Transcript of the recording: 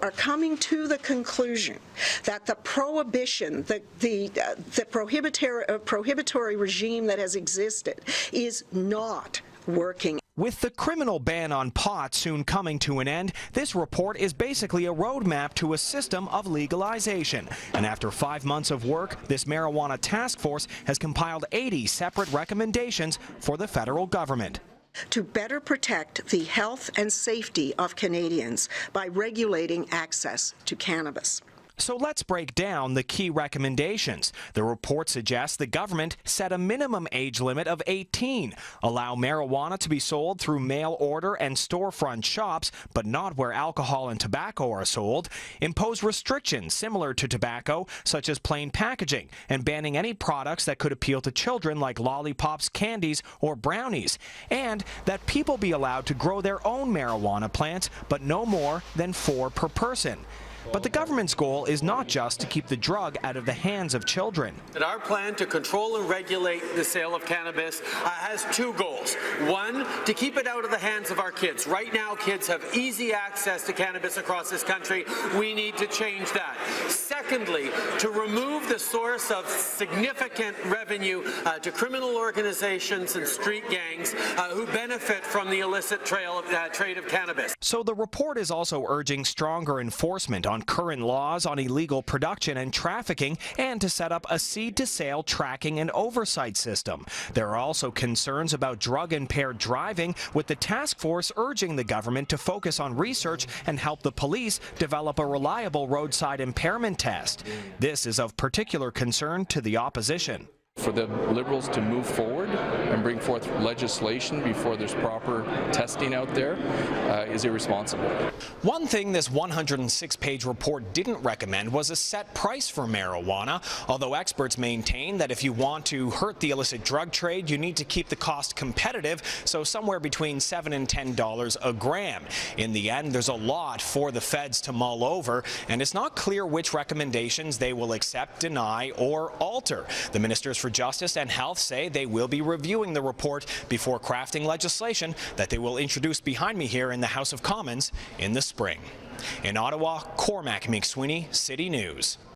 are coming to the conclusion that the prohibition, the prohibitory regime that has existed is not working. With the criminal ban on pot soon coming to an end, this report is basically a roadmap to a system of legalization. And after 5 months of work, this marijuana task force has compiled 80 separate recommendations for the federal government. To better protect the health and safety of Canadians by regulating access to cannabis. So let's break down the key recommendations. The report suggests the government set a minimum age limit of 18, allow marijuana to be sold through mail order and storefront shops, but not where alcohol and tobacco are sold, impose restrictions similar to tobacco, such as plain packaging, and banning any products that could appeal to children like lollipops, candies, or brownies, and that people be allowed to grow their own marijuana plants, but no more than 4 per person. But the government's goal is not just to keep the drug out of the hands of children. Our plan to control and regulate the sale of cannabis has 2 goals. One, to keep it out of the hands of our kids. Right now, kids have easy access to cannabis across this country. We need to change that. Secondly, to remove the source of significant revenue to criminal organizations and street gangs who benefit from the illicit trade of cannabis. So the report is also urging stronger enforcement on current laws on illegal production and trafficking, and to set up a seed-to-sale tracking and oversight system. There are also concerns about drug-impaired driving, with the task force urging the government to focus on research and help the police develop a reliable roadside impairment test. This is of particular concern to the opposition. For the Liberals to move forward and bring forth legislation before there's proper testing out there is irresponsible. One thing this 106-page report didn't recommend was a set price for marijuana, although experts maintain that if you want to hurt the illicit drug trade, you need to keep the cost competitive, so somewhere between $7 and $10 a gram. In the end, there's a lot for the feds to mull over, and it's not clear which recommendations they will accept, deny, or alter. The ministers for Justice and Health say they will be reviewing the report before crafting legislation that they will introduce behind me here in the House of Commons in the spring. In Ottawa, Cormac Mac Sweeney, City News.